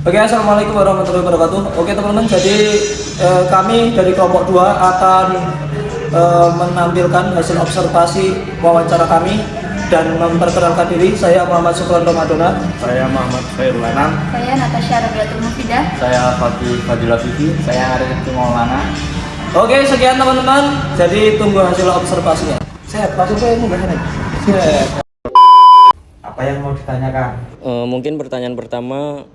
Oke, assalamualaikum warahmatullahi wabarakatuh. Oke teman-teman, jadi kami dari kelompok 2 akan menampilkan hasil observasi wawancara kami dan memperkenalkan diri. Saya Muhammad Sukron Ramadona. Saya Muhammad Khairul Anam. Saya Natasha Rabiatul Mufidah. Saya Fatih Fadila Fifi. Saya Arif Maulana. Oke, sekian teman-teman. Jadi tunggu hasil observasinya. Sehat, langsung ke ini bahkan. Apa yang mau ditanyakan? Mungkin pertanyaan pertama,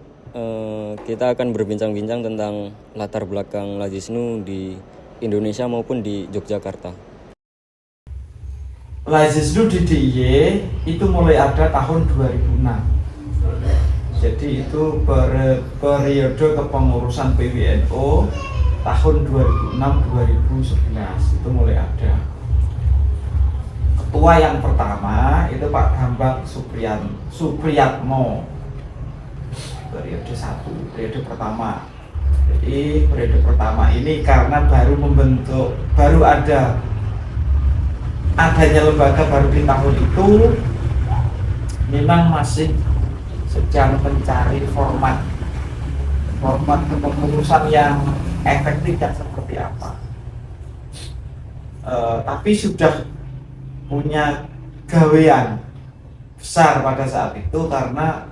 kita akan berbincang-bincang tentang latar belakang Lazisnu di Indonesia maupun di Yogyakarta. Lazisnu di DIY itu mulai ada tahun 2006. Jadi itu periode kepengurusan PWNU tahun 2006-2011 itu mulai ada. Ketua yang pertama itu Pak Bambang Supriyatmo, periode 1, periode pertama. Jadi periode pertama ini karena baru adanya lembaga baru di tahun itu, memang masih sedang mencari format kepengurusan yang efektif dan seperti apa. Tapi sudah punya gawean besar pada saat itu karena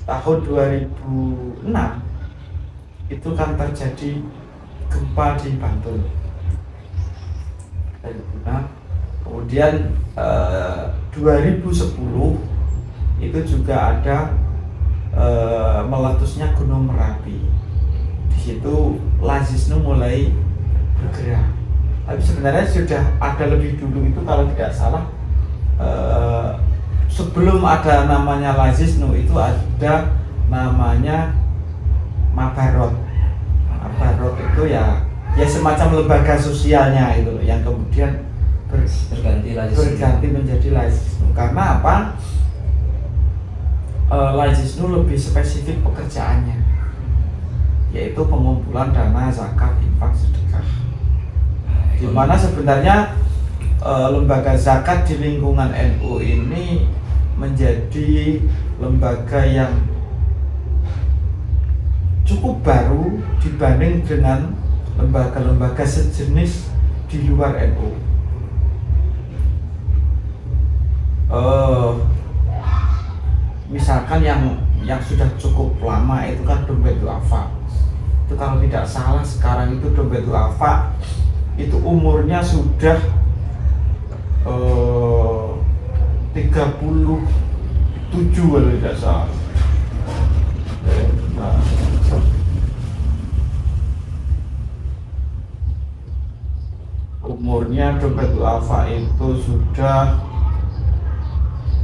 tahun 2006 itu kan terjadi gempa di Bantul. Kemudian 2010 itu juga ada meletusnya Gunung Merapi. Di situ Lazisnu mulai bergerak. Tapi sebenarnya sudah ada lebih dulu itu, kalau tidak salah sebelum ada namanya Lazisnu itu ada namanya Mabarot. Mabarot itu ya semacam lembaga sosialnya itu yang kemudian berganti menjadi Lazisnu. Karena apa? Lazisnu lebih spesifik pekerjaannya, yaitu pengumpulan dana zakat, infak, sedekah. Di mana sebenarnya lembaga zakat di lingkungan NU ini menjadi lembaga yang cukup baru dibanding dengan lembaga-lembaga sejenis di luar NU. Misalkan yang sudah cukup lama itu kan Dompet Duafa. Itu kalau tidak salah sekarang itu Dompet Duafa itu umurnya sudah 37 kalau tidak salah. Umurnya Dompet Duafa itu sudah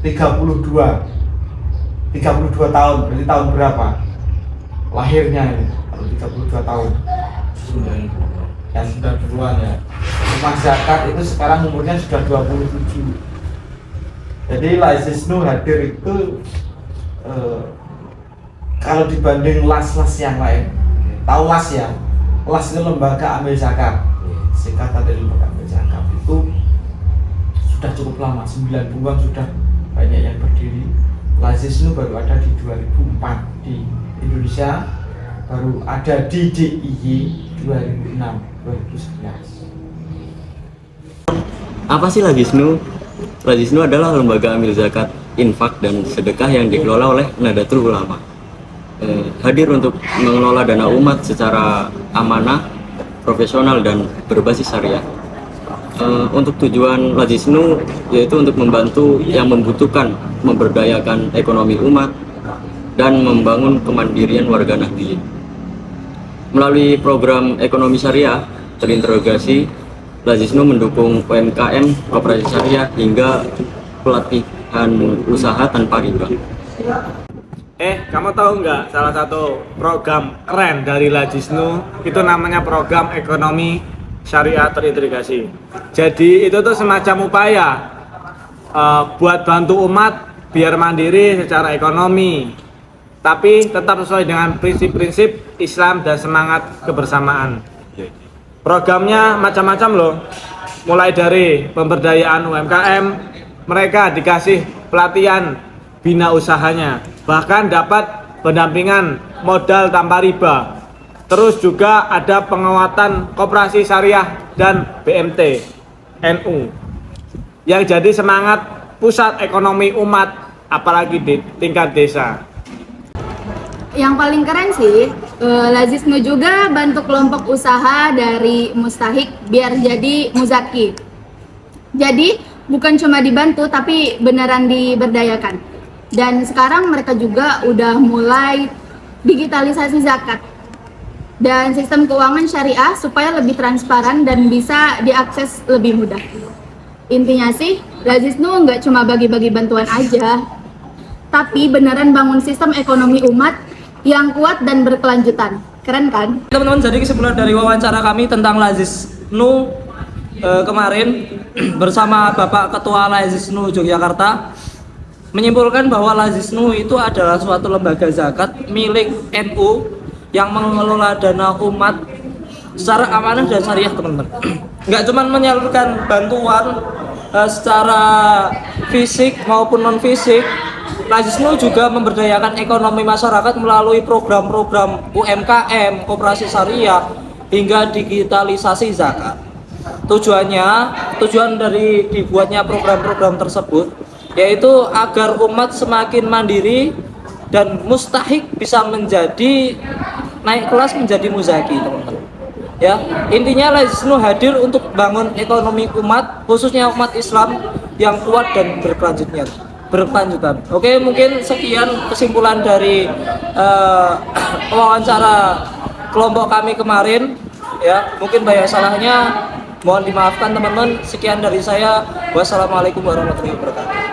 32 tahun. Berarti tahun berapa lahirnya ini? Kalau 32 tahun yang 92-an ya. Rumah zakat itu sekarang umurnya sudah 27. Jadi Lazisnu hadir itu kalau dibanding las-las yang lain, tahu las ya? Las itu lembaga ambil zakat. Singkatan dari lembaga ambil zakat itu sudah cukup lama, 90-an sudah banyak yang berdiri. Lazisnu baru ada di 2004 di Indonesia, baru ada di DIY 2006-2011. Apa sih Lazisnu? Lazisnu adalah lembaga amil zakat, infak, dan sedekah yang dikelola oleh Nahdlatul Ulama. Hadir untuk mengelola dana umat secara amanah, profesional, dan berbasis syariah. Untuk tujuan Lazisnu yaitu untuk membantu yang membutuhkan, memberdayakan ekonomi umat, dan membangun kemandirian warga Nahdliyin. Melalui program ekonomi syariah terintegrasi, Lazisnu mendukung UMKM, koperasi syariah, hingga pelatihan usaha tanpa riba. Kamu tahu nggak salah satu program keren dari Lazisnu itu namanya program ekonomi syariah terintegrasi. Jadi itu tuh semacam upaya buat bantu umat biar mandiri secara ekonomi, tapi tetap sesuai dengan prinsip-prinsip Islam dan semangat kebersamaan. Programnya macam-macam loh, mulai dari pemberdayaan UMKM, mereka dikasih pelatihan bina usahanya, bahkan dapat pendampingan modal tanpa riba. Terus juga ada penguatan koperasi syariah dan BMT NU yang jadi semangat pusat ekonomi umat, apalagi di tingkat desa. Yang paling keren sih, Lazisnu juga bantu kelompok usaha dari mustahik biar jadi muzaki. Jadi bukan cuma dibantu tapi beneran diberdayakan. Dan sekarang mereka juga udah mulai digitalisasi zakat dan sistem keuangan syariah supaya lebih transparan dan bisa diakses lebih mudah. Intinya sih, Lazisnu nggak cuma bagi-bagi bantuan aja, tapi beneran bangun sistem ekonomi umat yang kuat dan berkelanjutan. Keren kan? Teman-teman, jadi kesimpulan dari wawancara kami tentang Lazisnu kemarin bersama Bapak Ketua Lazisnu Yogyakarta menyimpulkan bahwa Lazisnu itu adalah suatu lembaga zakat milik NU yang mengelola dana umat secara amanah dan syariah, teman-teman. Nggak cuma menyalurkan bantuan secara fisik maupun non fisik, Lazisnu juga memberdayakan ekonomi masyarakat melalui program-program UMKM, koperasi syariah, hingga digitalisasi zakat. Tujuan dari dibuatnya program-program tersebut yaitu agar umat semakin mandiri dan mustahik bisa menjadi naik kelas menjadi muzaki, teman-teman. Ya, intinya Lazisnu hadir untuk bangun ekonomi umat, khususnya umat Islam yang kuat dan berkelanjutan. Oke, mungkin sekian kesimpulan dari wawancara kelompok kami kemarin. Ya, mungkin banyak salahnya, mohon dimaafkan teman-teman. Sekian dari saya. Wassalamualaikum warahmatullahi wabarakatuh.